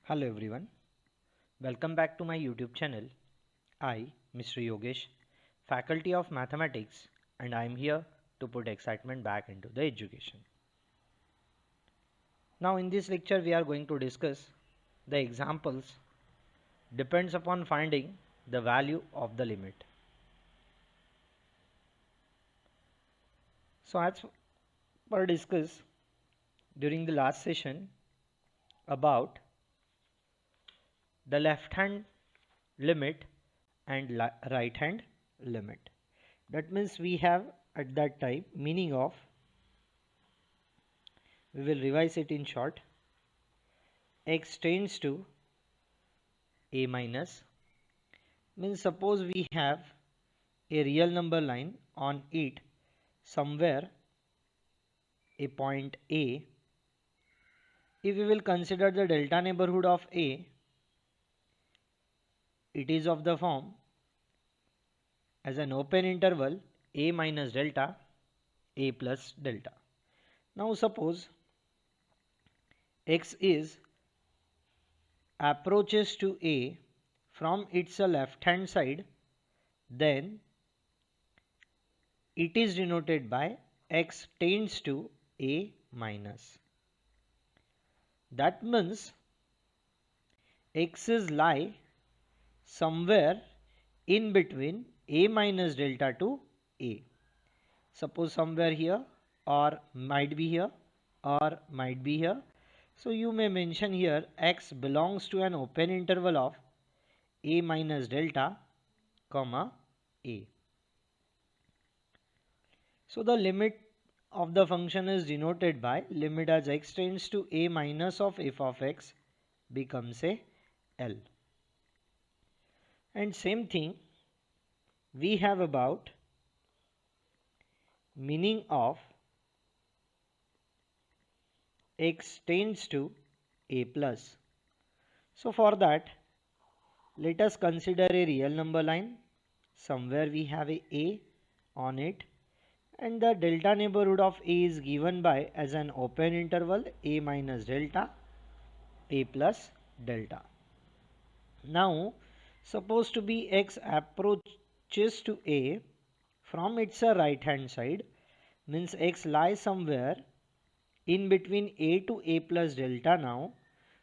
Hello everyone, welcome back to my YouTube channel. I, Mr. Yogesh, Faculty of Mathematics, and I am here to put excitement back into the education. Now in this lecture we are going to discuss the examples depends upon finding the value of the limit. So as per discuss during the last session about the left hand limit and right hand limit. That means we have at that time meaning of, we will revise it in short, x tends to a minus, means suppose we have a real number line on it somewhere a point A. If we will consider the delta neighborhood of A, it is of the form as an open interval A minus delta, A plus delta. Now suppose x is approaches to A from its left hand side, then it is denoted by x tends to A minus. That means x is lie somewhere in between A minus delta to A. Suppose somewhere here, or might be here, or might be here. So you may mention here x belongs to an open interval of A minus delta comma A. So the limit of the function is denoted by limit as x tends to a minus of f of x becomes a L. And same thing we have about meaning of x tends to a plus. So for that, let us consider a real number line. Somewhere we have a on it, and the delta neighborhood of A is given by as an open interval A minus delta, A plus delta. Now suppose to be x approaches to A from its right hand side, means x lies somewhere in between A to A plus delta now.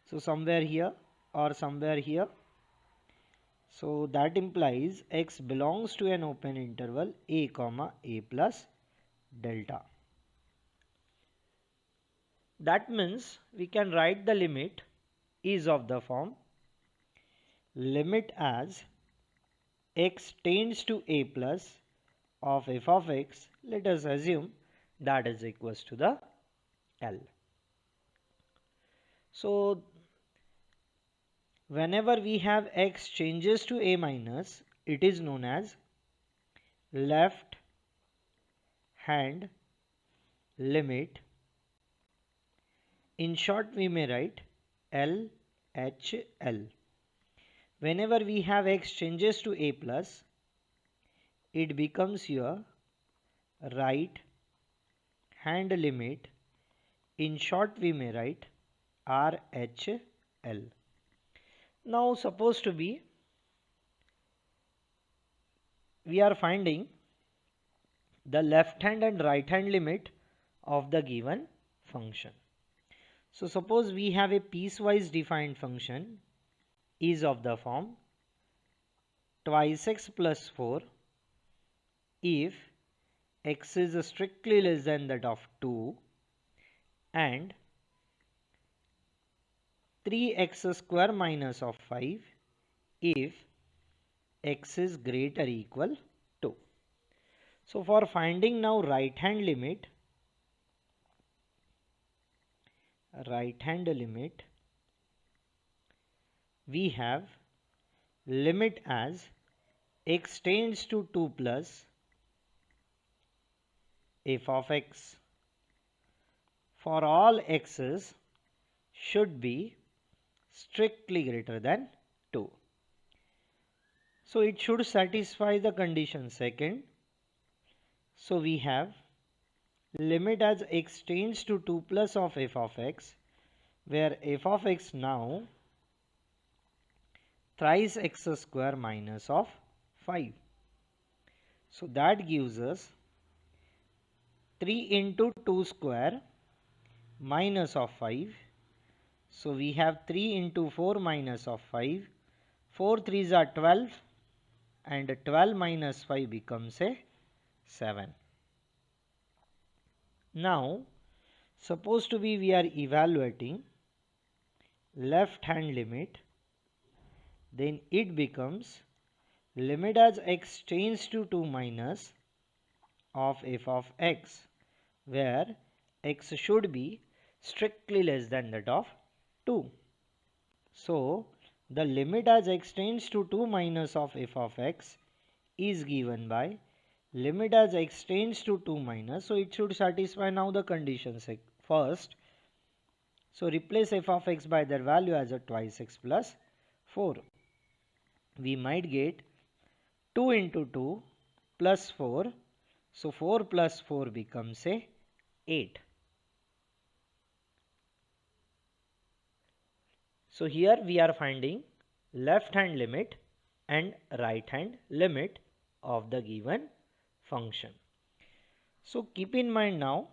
So somewhere here or somewhere here. So that implies x belongs to an open interval A comma A plus delta. That means we can write the limit is of the form limit as x tends to a plus of f of x. Let us assume that is equals to the L. So whenever we have x changes to a minus, it is known as left hand limit. In short, we may write LHL. Whenever we have x changes to a plus, it becomes your right hand limit. In short, we may write RHL. Now suppose to be we are finding the left hand and right hand limit of the given function. So suppose we have a piecewise defined function is of the form twice x plus 4 if x is strictly less than that of 2 and 3x square minus of 5 if x is greater or equal to. So for finding now right hand limit we have limit as x tends to 2 plus f of x for all x's should be strictly greater than 2. So it should satisfy the condition second. So we have limit as x tends to 2 plus of f of x, where f of x now thrice x square minus of 5. So that gives us 3 into 2 square minus of 5. So we have 3 into 4 minus of 5. 4 3s are 12 and 12 minus 5 becomes a 7. Now suppose to be we are evaluating left hand limit, then it becomes limit as x tends to 2 minus of f of x, where x should be strictly less than that of 2. So the limit as x tends to 2 minus of f of x is given by limit as x tends to 2 minus. So it should satisfy now the conditions first. So replace f of x by their value as a twice x plus 4. We might get 2 into 2 plus 4. So 4 plus 4 becomes a 8. So here we are finding left hand limit and right hand limit of the given function. So keep in mind now,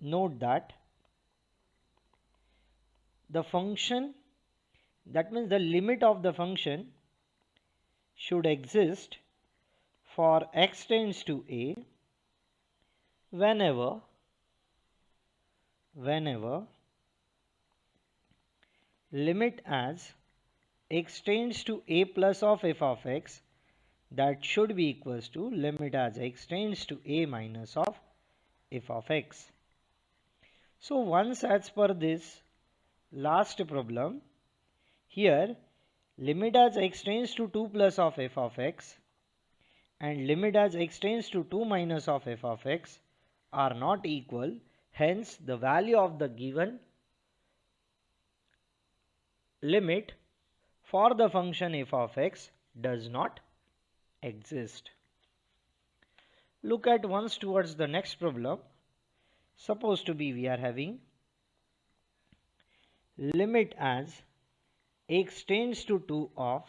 note that the function, that means the limit of the function should exist for x tends to a whenever limit as x tends to a plus of f of x, that should be equals to limit as x tends to a minus of f of x. So once as per this last problem, here limit as x tends to 2 plus of f of x and limit as x tends to 2 minus of f of x are not equal, hence the value of the given limit for the function f of x does not exist. Look at once towards the next problem. Suppose to be we are having limit as x tends to 2 of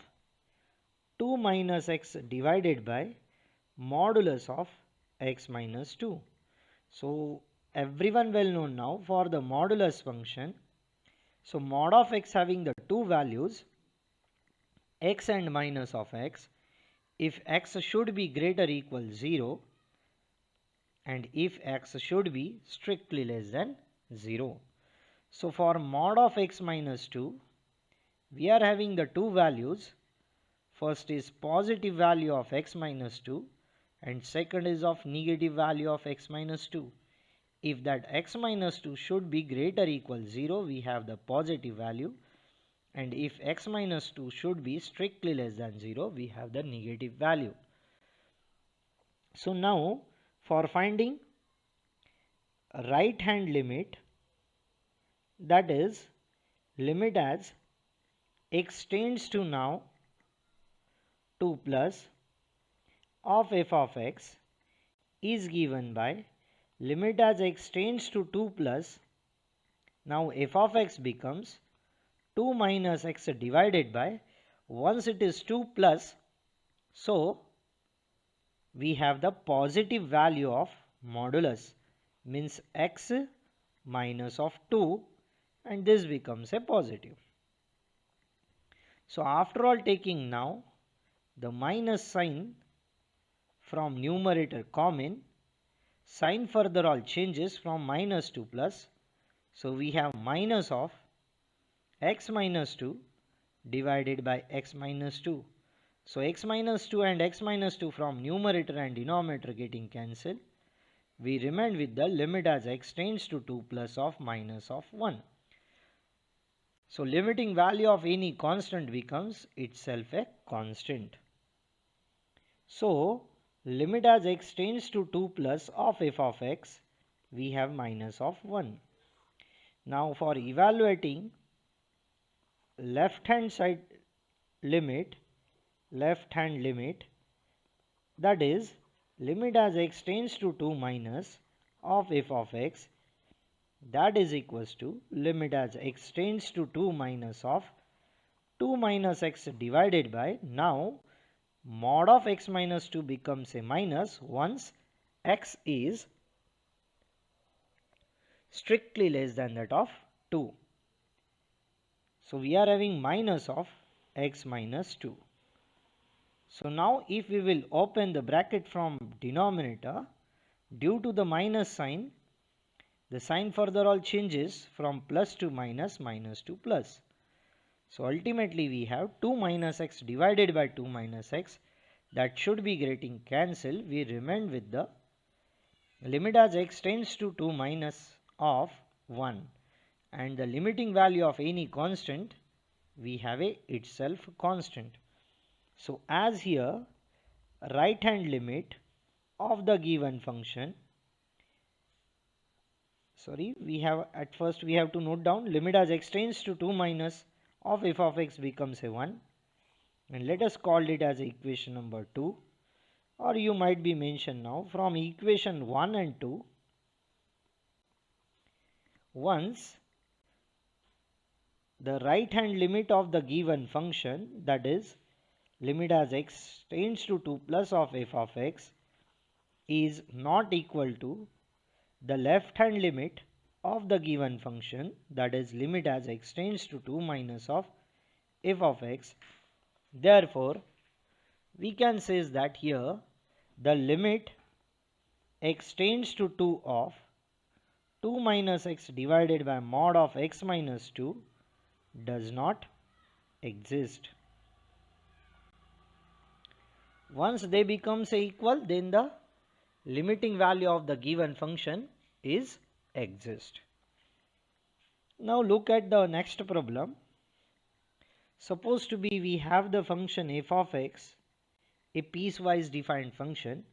2 minus x divided by modulus of x minus 2. So everyone well known now for the modulus function. So mod of x having the two values x and minus of x, if x should be greater equal 0 and if x should be strictly less than 0. So for mod of x minus 2, we are having the two values. First is positive value of x minus 2 and second is of negative value of x minus 2. If that x minus 2 should be greater equal 0, we have the positive value, and if x minus 2 should be strictly less than 0, we have the negative value. So now for finding right hand limit, that is limit as x tends to now 2 plus of f of x is given by limit as x tends to 2 plus, now f of x becomes 2 minus x divided by, once it is 2 plus, so we have the positive value of modulus, means x minus of 2, and this becomes a positive. So after all taking now the minus sign from numerator common, sign further all changes from minus to plus. So we have minus of x minus 2 divided by x minus 2. So x minus 2 and x minus 2 from numerator and denominator getting cancelled. We remain with the limit as x tends to 2 plus of minus of 1. So limiting value of any constant becomes itself a constant. So limit as x tends to 2 plus of f of x, we have minus of 1. Now for evaluating left hand side limit, that is limit as x tends to 2 minus of f of x, that is equals to limit as x tends to 2 minus of 2 minus x divided by, now mod of x minus 2 becomes a minus once x is strictly less than that of 2. So we are having minus of x minus 2. So now if we will open the bracket from denominator, due to the minus sign, the sign further all changes from plus to minus, minus to plus. So ultimately we have 2 minus x divided by 2 minus x, that should be getting cancelled. We remain with the limit as x tends to 2 minus of 1, and the limiting value of any constant, we have a itself constant. So as here right hand limit of the given function, we have to note down limit as x tends to 2 minus of f of x becomes a 1, and let us call it as equation number 2, or you might be mentioned now from equation 1 and 2. Once the right hand limit of the given function, that is limit as x tends to 2 plus of f of x, is not equal to the left hand limit of the given function, that is limit as x tends to 2 minus of f of x, therefore we can say that here the limit x tends to 2 of 2 minus x divided by mod of x minus 2 does not exist. Once they becomes equal, then the limiting value of the given function is exist. Now look at the next problem. Suppose to be we have the function f of x, a piecewise defined function,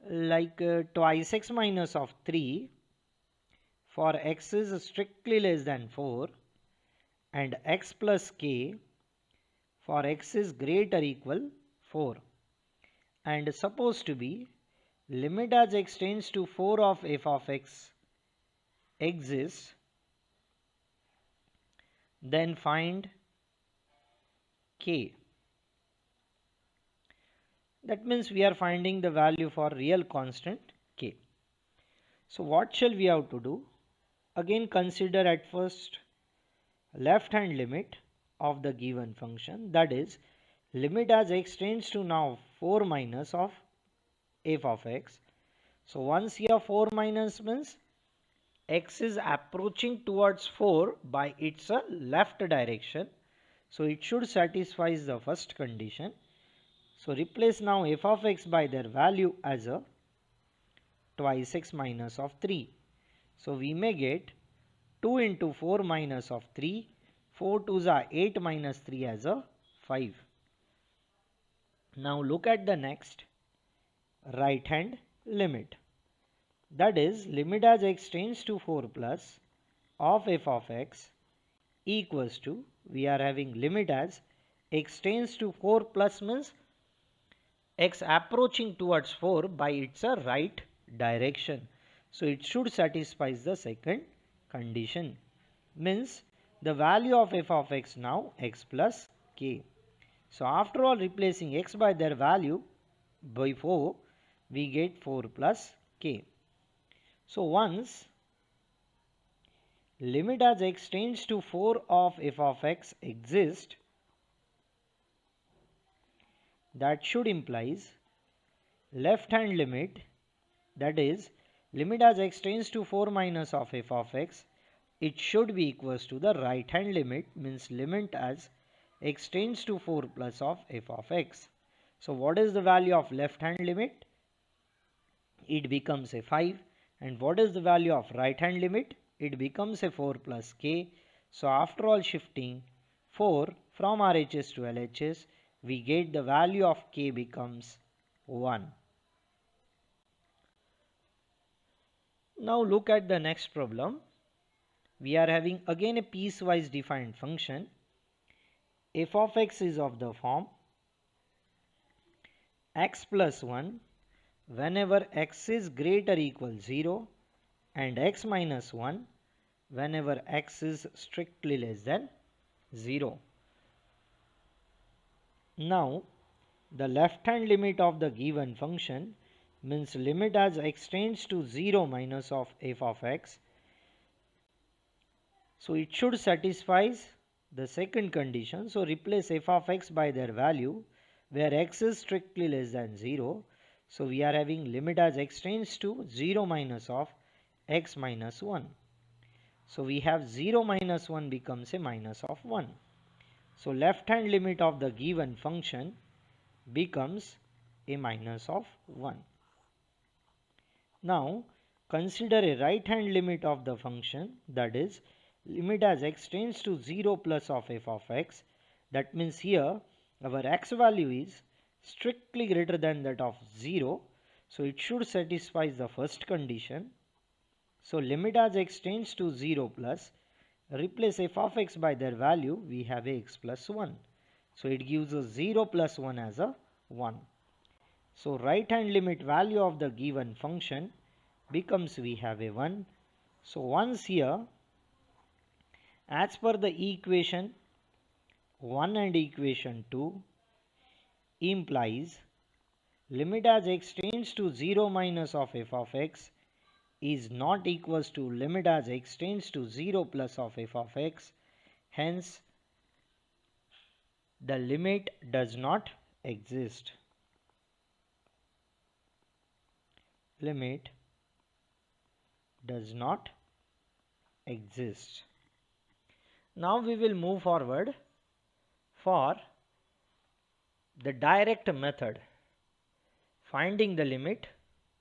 like twice x minus of 3 for x is strictly less than 4, and x plus k for x is greater equal 4, and supposed to be limit as x tends to 4 of f of x exists, then find k. That means we are finding the value for real constant k. So what shall we have to do? Again consider at first left hand limit of the given function, that is limit as x tends to now 4 minus of f of x. So once here 4 minus means x is approaching towards 4 by its left direction, so it should satisfy the first condition. So replace now f of x by their value as a twice x minus of 3. So we may get 2 into 4 minus of 3, 4 2s are 8 minus 3 as a 5. Now look at the next right hand limit, that is limit as x tends to 4 plus of f of x equals to, we are having limit as x tends to 4 plus means x approaching towards 4 by its right direction. So it should satisfy the second condition, means the value of f of x now x plus k. So after all replacing x by their value by 4, we get 4 plus k. So once limit as x tends to 4 of f of x exists, that should implies left hand limit, that is limit as x tends to 4 minus of f of x, it should be equals to the right hand limit, means limit as x tends to 4 plus of f of x. So what is the value of left hand limit? It becomes a 5. And what is the value of right hand limit? It becomes a 4 plus k. So after all shifting 4 from RHS to LHS, we get the value of k becomes 1. Now look at the next problem. We are having again a piecewise defined function. F of x is of the form x plus 1 whenever x is greater equal 0, and x minus 1 whenever x is strictly less than 0. Now the left hand limit of the given function means limit as x tends to 0 minus of f of x. So it should satisfy the second condition. So replace f of x by their value where x is strictly less than 0. So we are having limit as x tends to 0 minus of x minus 1. So we have 0 minus 1 becomes a minus of 1. So left hand limit of the given function becomes a minus of 1. Now consider a right hand limit of the function, that is limit as x tends to 0 plus of f of x. That means here our x value is strictly greater than that of 0. So it should satisfy the first condition. So limit as x tends to 0 plus, replace f of x by their value, we have a x plus 1. So it gives us 0 plus 1 as a 1. So right hand limit value of the given function becomes we have a 1. So once here, as per the equation 1 and equation 2 implies limit as x tends to 0 minus of f of x is not equals to limit as x tends to 0 plus of f of x. Hence the limit does not exist. Limit does not exist. Now we will move forward for the direct method, finding the limit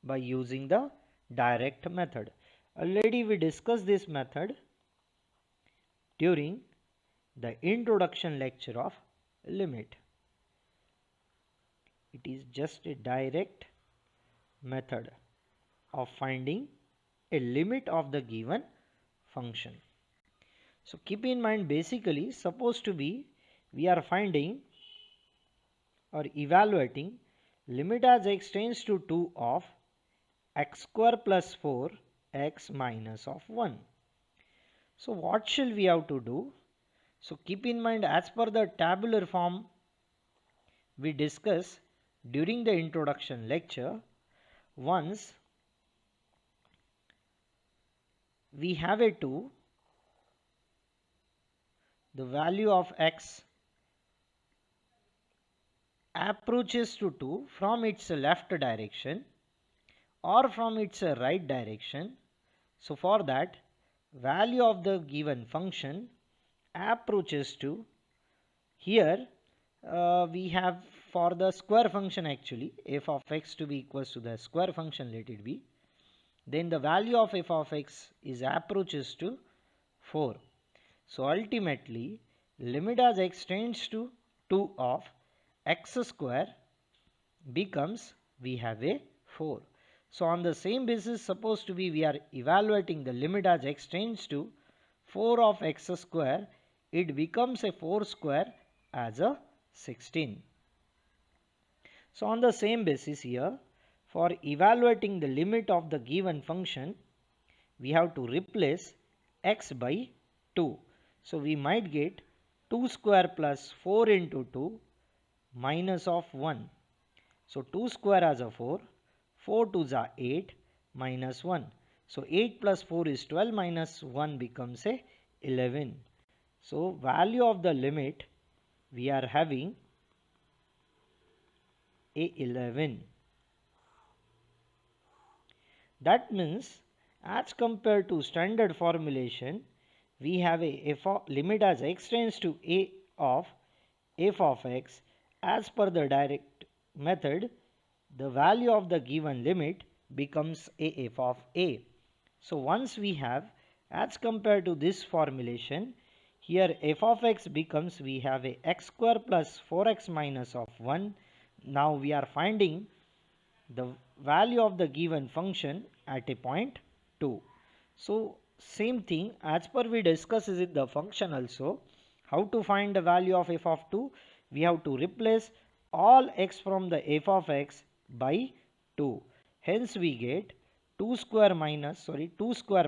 by using the direct method. Already we discussed this method during the introduction lecture of limit. It is just a direct method of finding a limit of the given function. So keep in mind, basically supposed to be we are finding or evaluating limit as x tends to 2 of x square plus 4 x minus of 1. So what shall we have to do? So keep in mind, as per the tabular form we discussed during the introduction lecture, once we have a 2, the value of x approaches to 2 from its left direction or from its right direction. So for that, value of the given function approaches to, here we have for the square function actually f of x to be equals to the square function, let it be, then the value of f of x is approaches to 4. So ultimately limit as x tends to 2 of x square becomes we have a 4. So on the same basis, supposed to be we are evaluating the limit as x tends to 4 of x square, it becomes a 4 square as a 16. So on the same basis here, for evaluating the limit of the given function, we have to replace x by 2. So we might get 2 square plus 4 into 2 minus of 1. So 2 square as a 4, 4 2s are 8 minus 1. So 8 plus 4 is 12 minus 1 becomes a 11. So value of the limit we are having a 11. That means as compared to standard formulation, we have a limit as x tends to a of f of x. As per the direct method, the value of the given limit becomes a f of a. So once we have, as compared to this formulation, here f of x becomes we have a x square plus 4x minus of 1. Now we are finding the value of the given function at a point 2. So same thing as per we discuss is in the function also. How to find the value of f of 2? We have to replace all x from the f of x by 2. Hence we get 2 square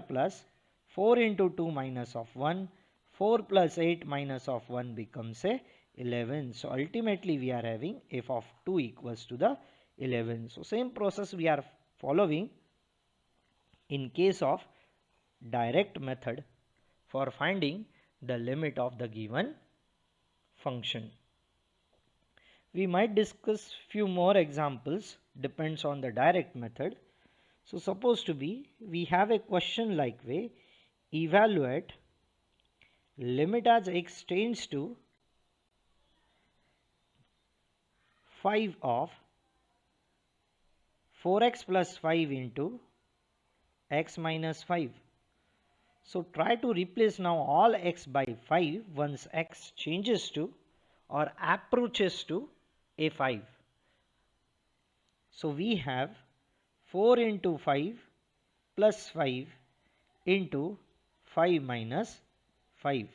plus 4 into 2 minus of 1. 4 plus 8 minus of 1 becomes a 11. So ultimately we are having f of 2 equals to the 11. So same process we are following in case of direct method for finding the limit of the given function. We might discuss few more examples, depends on the direct method. So suppose to be we have a question like way, evaluate limit as x tends to 5 of 4x plus 5 into x minus 5. So try to replace now all x by 5 once x changes to or approaches to a 5. So we have 4 into 5 plus 5 into 5 minus 5.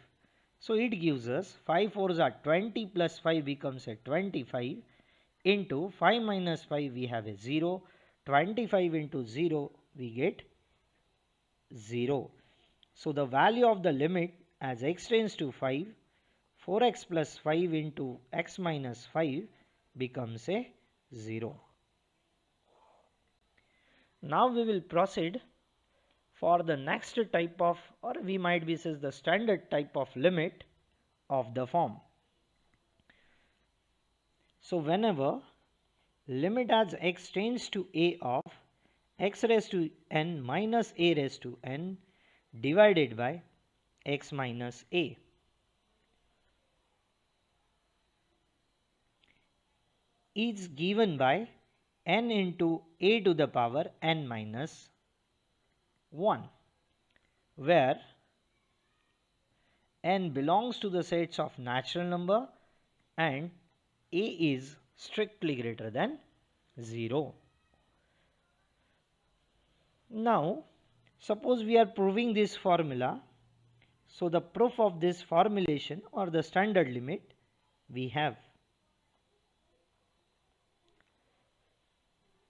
So it gives us 5 4s are 20 plus 5 becomes a 25 into 5 minus 5 we have a 0. 25 into 0 we get 0. So the value of the limit as x tends to 5, 4x plus 5 into x minus 5 becomes a 0. Now we will proceed for the next type of, or we might be says the standard type of limit of the form. So whenever limit as x tends to a of x raised to n minus a raised to n divided by x minus a is given by n into a to the power n minus 1, where n belongs to the sets of natural number and a is strictly greater than 0. Now suppose we are proving this formula. So the proof of this formulation or the standard limit we have.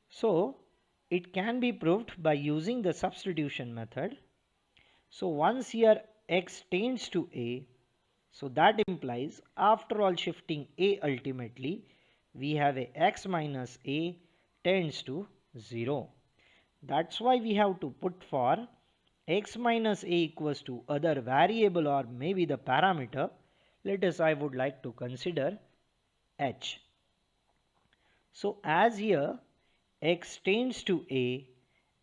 So it can be proved by using the substitution method. So once here x tends to a, so that implies after all shifting a ultimately we have a x minus a tends to 0. That's why we have to put for x minus a equals to other variable or maybe the parameter. Let us, I would like to consider h. So as here x tends to a,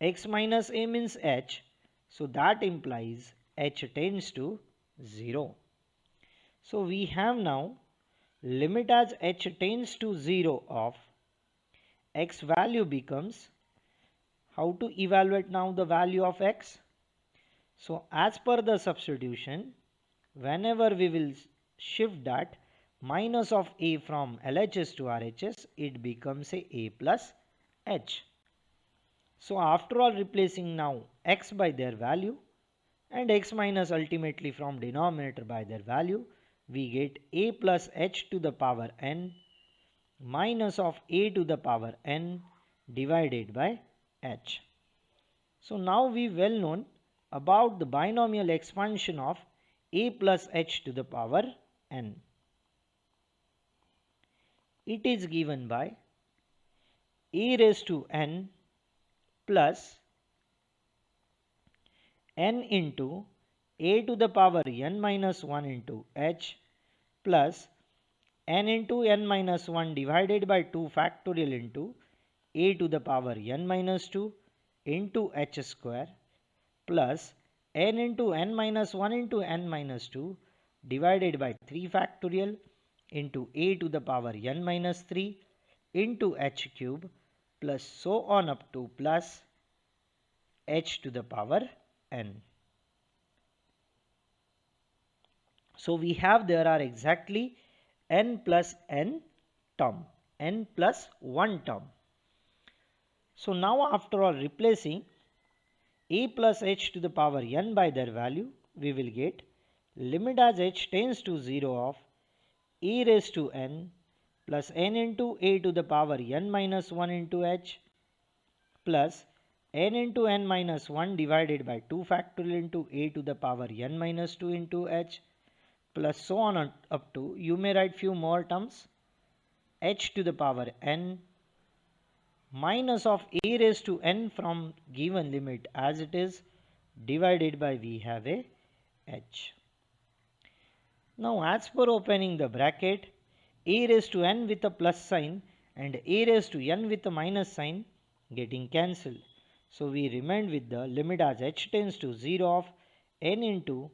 x minus a means h, so that implies h tends to 0. So we have now limit as h tends to 0 of x value becomes, how to evaluate now the value of x? So as per the substitution, whenever we will shift that minus of a from LHS to RHS, it becomes a plus h. So after all replacing now x by their value and x minus ultimately from denominator by their value, we get a plus h to the power n minus of a to the power n divided by h. So now we well known about the binomial expansion of a plus h to the power n. It is given by a raised to n plus n into a to the power n minus 1 into h plus n into n minus 1 divided by 2 factorial into a to the power n minus 2 into h square plus n into n minus 1 into n minus 2 divided by 3 factorial into a to the power n minus 3 into h cube plus so on up to plus h to the power n. So we have there are exactly n plus n term, n plus 1 term. So now after all replacing a plus h to the power n by their value, we will get limit as h tends to 0 of a raised to n plus n into a to the power n minus 1 into h plus n into n minus 1 divided by 2 factorial into a to the power n minus 2 into h plus so on up to, you may write few more terms, h to the power n minus of a raised to n from given limit as it is divided by we have a h. Now as per opening the bracket, a raised to n with a plus sign and a raised to n with a minus sign getting cancelled. So we remained with the limit as h tends to 0 of n into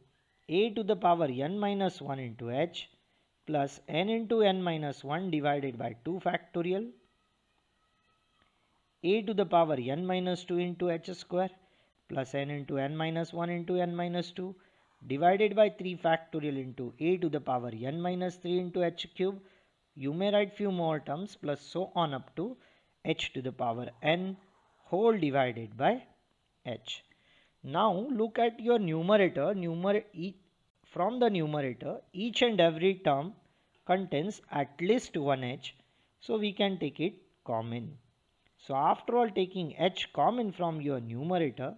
a to the power n minus 1 into h plus n into n minus 1 divided by 2 factorial a to the power n minus 2 into h square plus n into n minus 1 into n minus 2 divided by 3 factorial into a to the power n minus 3 into h cube. You may write few more terms plus so on up to h to the power n whole divided by h. Now look at your numerator. From the numerator, each and every term contains at least one h. So we can take it common. So after all taking h common from your numerator,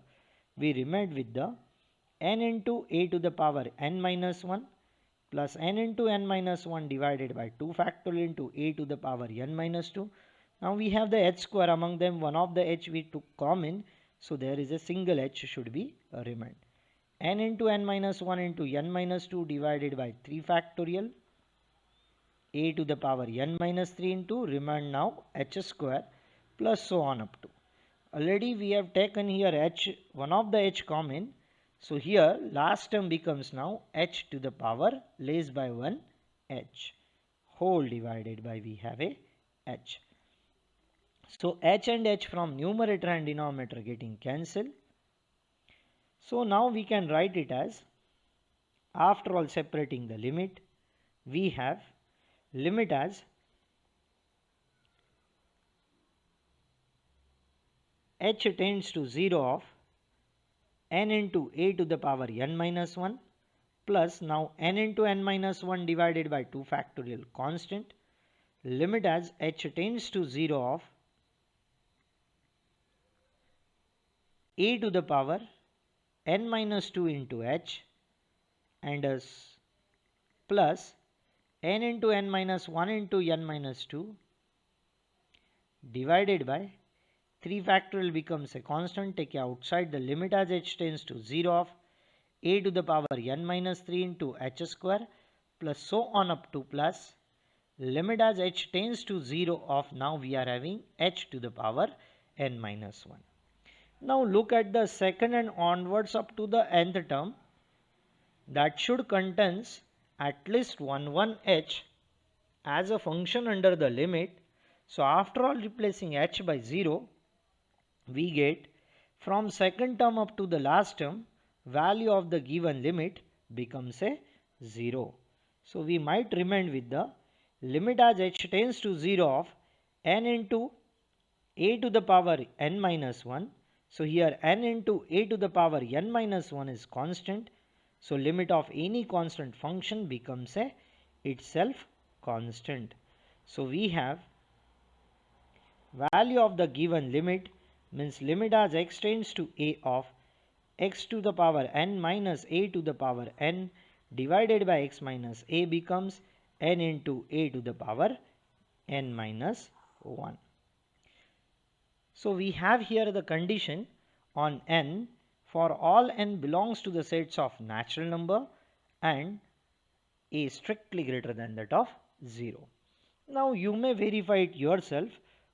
we remained with the n into a to the power n minus 1 plus n into n minus 1 divided by 2 factorial into a to the power n minus 2. Now we have the h square, among them one of the h we took common, so there is a single h should be remained. N into n minus 1 into n minus 2 divided by 3 factorial a to the power n minus 3 into remain now h square plus so on up to. Already we have taken here h, one of the h common. So here last term becomes now h to the power less by 1 h whole divided by we have a h. So h and h from numerator and denominator getting cancelled. So now we can write it as, after all separating the limit, we have limit as h tends to 0 of n into a to the power n minus 1 plus now n into n minus 1 divided by 2 factorial constant, limit as h tends to 0 of a to the power n minus 2 into h and as plus n into n minus 1 into n minus 2 divided by 3 factorial becomes a constant, take outside the limit as h tends to 0 of a to the power n minus 3 into h square plus so on up to plus limit as h tends to 0 of, now we are having h to the power n minus 1. Now look at the second and onwards up to the nth term, that should contains at least one h as a function under the limit. So after all replacing h by 0, we get from second term up to the last term, value of the given limit becomes a 0. So we might remain with the limit as h tends to 0 of n into a to the power n minus 1. So here n into a to the power n minus 1 is constant. So limit of any constant function becomes a itself constant. So we have value of the given limit means limit as x tends to a of x to the power n minus a to the power n divided by x minus a becomes n into a to the power n minus 1. So we have here the condition on n for all n belongs to the sets of natural number and a strictly greater than that of 0. Now you may verify it yourself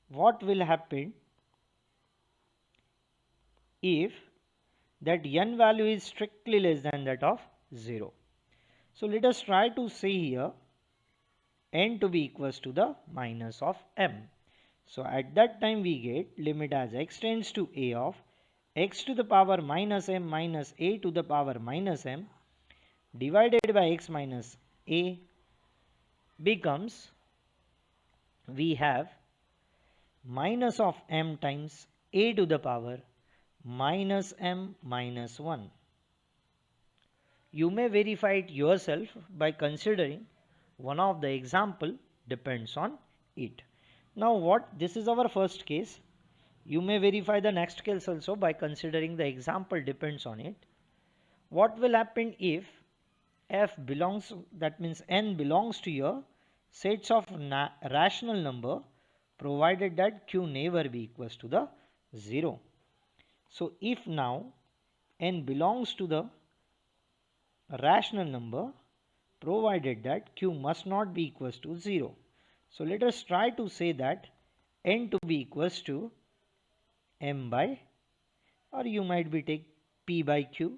what will happen if that n value is strictly less than that of 0. So let us try to see here n to be equals to the minus of m. So at that time we get limit as x tends to a of x to the power minus m minus a to the power minus m divided by x minus a becomes, we have minus of m times a to the power minus m minus 1. You may verify it yourself by considering one of the example depends on it. Now this is our first case. You may verify the next case also by considering the example depends on it. What will happen if f belongs, that means n belongs to your sets of rational number provided that q never be equals to the 0. So if now n belongs to the rational number provided that q must not be equals to 0. So let us try to say that n to be equals to m by, or you might be take p by q,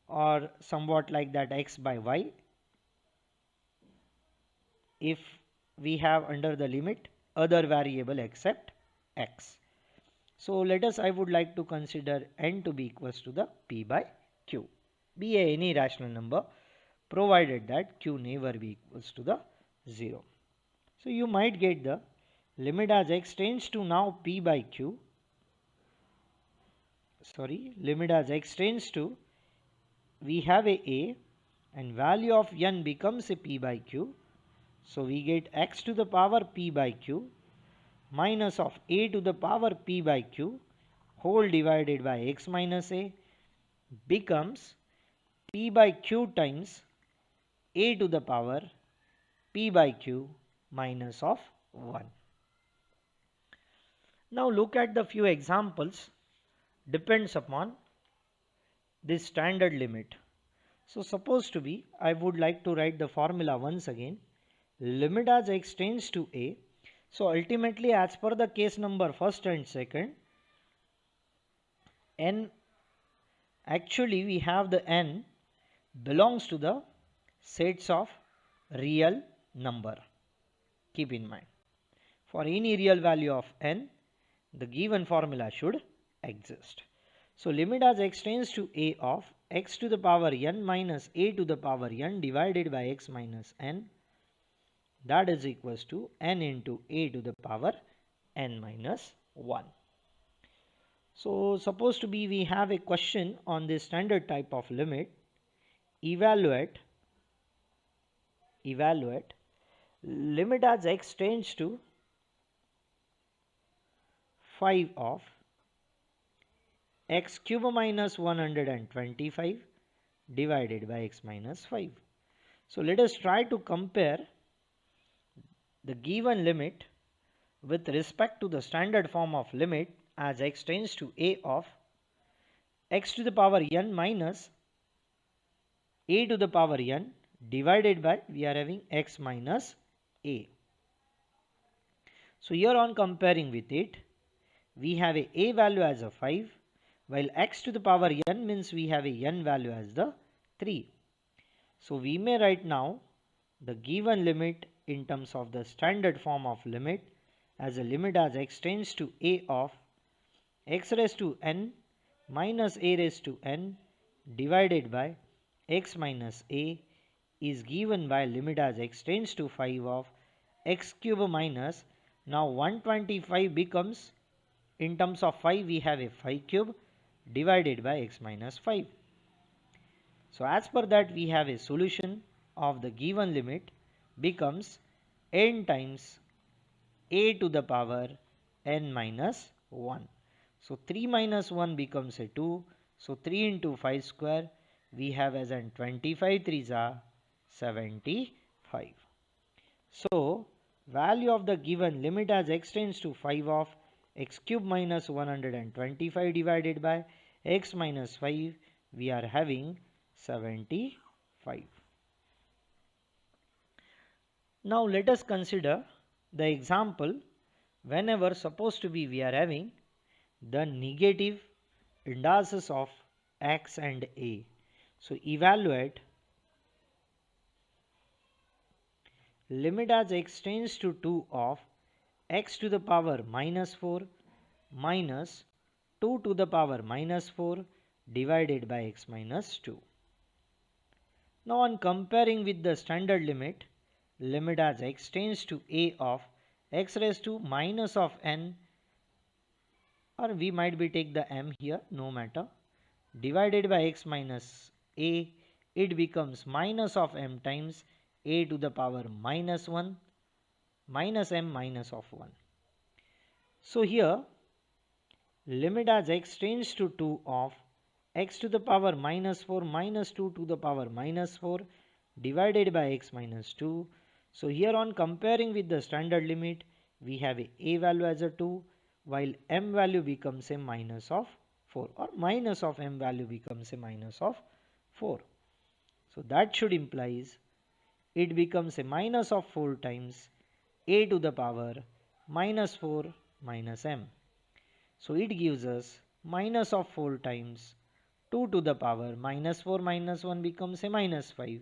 or somewhat like that x by y, if we have under the limit other variable except x. So let us, I would like to consider n to be equals to the p by q, be any rational number provided that q never be equals to the 0. So you might get the limit as x tends to now p by q, limit as x tends to, we have a and value of n becomes a p by q. So we get x to the power p by q minus of a to the power p by q whole divided by x minus a becomes p by q times a to the power p by q minus of 1. Now look at the few examples depends upon this standard limit. So suppose to be, I would like to write the formula once again, limit as x tends to a. So ultimately as per the case number first and second, n, actually we have the n belongs to the sets of real number. Keep in mind, for any real value of n, the given formula should exist. So limit as x tends to a of x to the power n minus a to the power n divided by x minus n, that is equals to n into a to the power n minus 1. So suppose to be we have a question on this standard type of limit. Evaluate limit as x tends to 5 of x cube minus 125 divided by x minus 5. So let us try to compare the given limit with respect to the standard form of limit as x tends to a of x to the power n minus a to the power n divided by, we are having x minus a. So here on comparing with it, we have a value as a 5, while x to the power n means we have a n value as the 3. So we may write now the given limit in terms of the standard form of limit as a limit as x tends to a of x raised to n minus a raised to n divided by x minus a is given by limit as x tends to 5 of x cube minus, now 125 becomes, in terms of 5 we have a 5 cube divided by x minus 5. So as per that we have a solution of the given limit becomes n times a to the power n minus 1. So 3 minus 1 becomes a 2. So 3 into 5 square we have as an 25 3s are 75. So value of the given limit as x tends to 5 of x cube minus 125 divided by x minus 5, we are having 75. Now let us consider the example whenever supposed to be we are having the negative indices of x and a. So evaluate limit as x tends to 2 of x to the power minus 4 minus 2 to the power minus 4 divided by x minus 2. Now on comparing with the standard limit, limit as x tends to a of x raised to minus of n, or we might be take the m here, no matter, divided by x minus a, it becomes minus of m times a to the power minus 1 minus m minus of 1. So here limit as x tends to 2 of x to the power minus 4 minus 2 to the power minus 4 divided by x minus 2. So here on comparing with the standard limit, we have a value as a 2, while m value becomes a minus of 4, or minus of m value becomes a minus of 4. So that should implies it becomes a minus of 4 times a to the power minus 4 minus m. So it gives us minus of 4 times 2 to the power minus 4 minus 1 becomes a minus 5.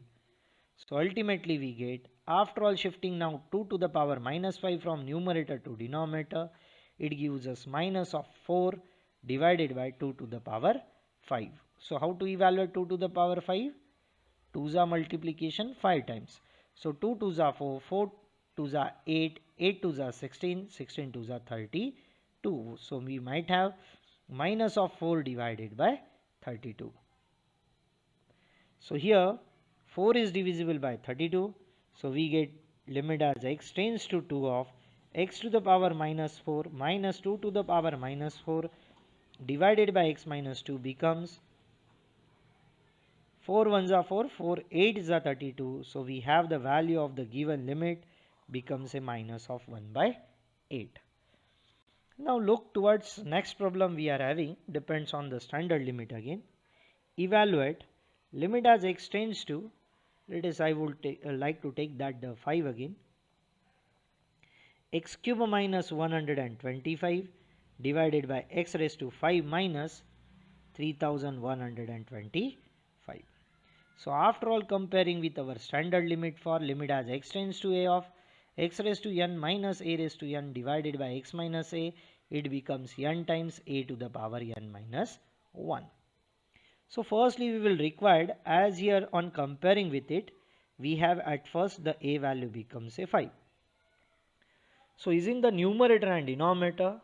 So ultimately we get, after all shifting now 2 to the power minus 5 from numerator to denominator, it gives us minus of 4 divided by 2 to the power 5. So how to evaluate 2 to the power 5? 2's are multiplication 5 times. So 2 2's are 4, 4 2's are 8, 8 2's are 16, 16 2's are 32. So we might have minus of 4 divided by 32. So here 4 is divisible by 32. So we get limit as x tends to 2 of x to the power minus 4 minus 2 to the power minus 4 divided by x minus 2 becomes 4 1s are 4, 4 8s are 32. So we have the value of the given limit becomes a minus of 1 by 8. Now look towards next problem we are having, depends on the standard limit again. Evaluate limit as x tends to, let us I would like to take that the 5 again, x cube minus 125 divided by x raised to 5 minus 3125. So after all comparing with our standard limit for limit as x tends to a of x raised to n minus a raised to n divided by x minus a, it becomes n times a to the power n minus 1. So firstly we will require, as here on comparing with it, we have at first the a value becomes a 5. So using the numerator and denominator,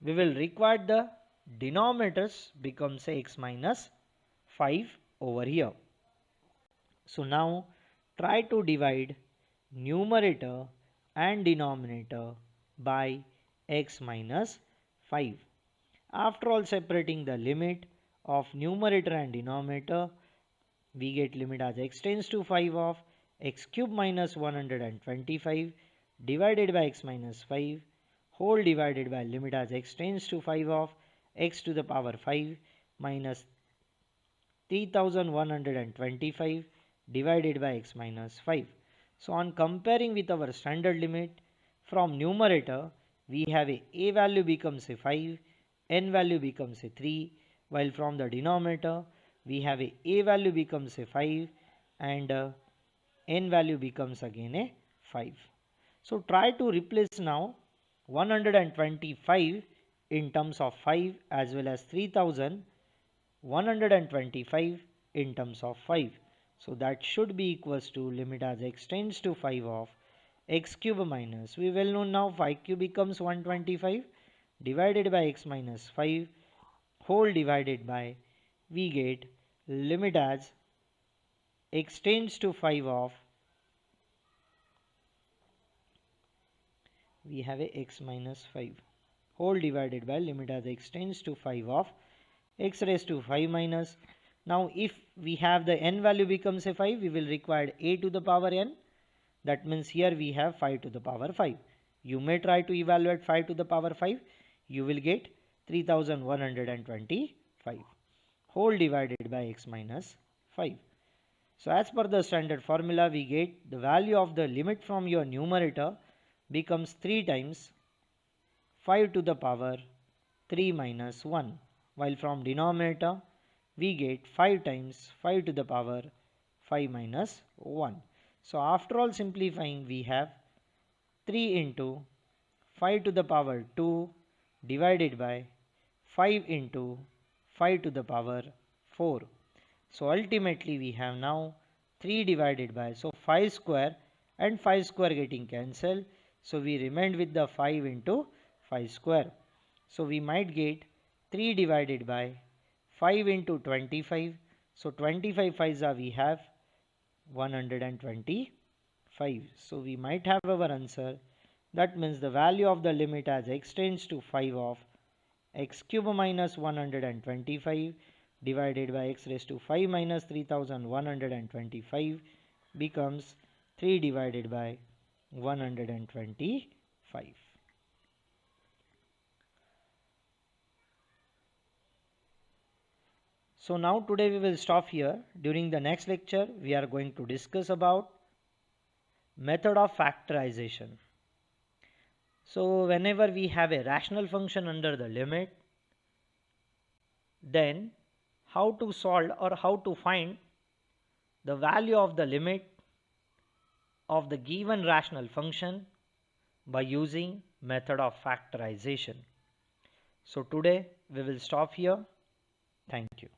we will require the denominators becomes a x minus 5 over here. So now try to divide numerator and denominator by x minus 5. After all separating the limit of numerator and denominator, we get limit as x tends to 5 of x cube minus 125 divided by x minus 5 whole divided by limit as x tends to 5 of x to the power 5 minus 3125 divided by x minus 5. So on comparing with our standard limit, from numerator we have a value becomes a 5, n value becomes a 3, while from the denominator we have a value becomes a 5 and n value becomes again a 5. So try to replace now 125 in terms of 5 as well as 3125 in terms of 5. So that should be equals to limit as x tends to 5 of x cube minus, we well know now 5 cube becomes 125 divided by x minus 5 whole divided by, we get limit as x tends to 5 of, we have a x minus 5 whole divided by limit as x tends to 5 of x raised to 5 minus. Now if we have the n value becomes a 5, we will require a to the power n. That means here we have 5 to the power 5. You may try to evaluate 5 to the power 5. You will get 3125 whole divided by x minus 5. So as per the standard formula, we get the value of the limit from your numerator becomes 3 times 5 to the power 3 minus 1, while from denominator we get 5 times 5 to the power 5 minus 1. So after all simplifying, we have 3 into 5 to the power 2 divided by 5 into 5 to the power 4. So ultimately we have now 3 divided by, so 5 square and 5 square getting cancelled. So we remained with the 5 into 5 square. So we might get 3 divided by 5 into 25. So 25 5s are we have 125. So we might have our answer. That means the value of the limit as x tends to 5 of x cube minus 125 divided by x raised to 5 minus 3125 becomes 3 divided by 125. So now today we will stop here. During the next lecture we are going to discuss about method of factorization. So whenever we have a rational function under the limit, then how to solve or how to find the value of the limit of the given rational function by using method of factorization. So today we will stop here. Thank you.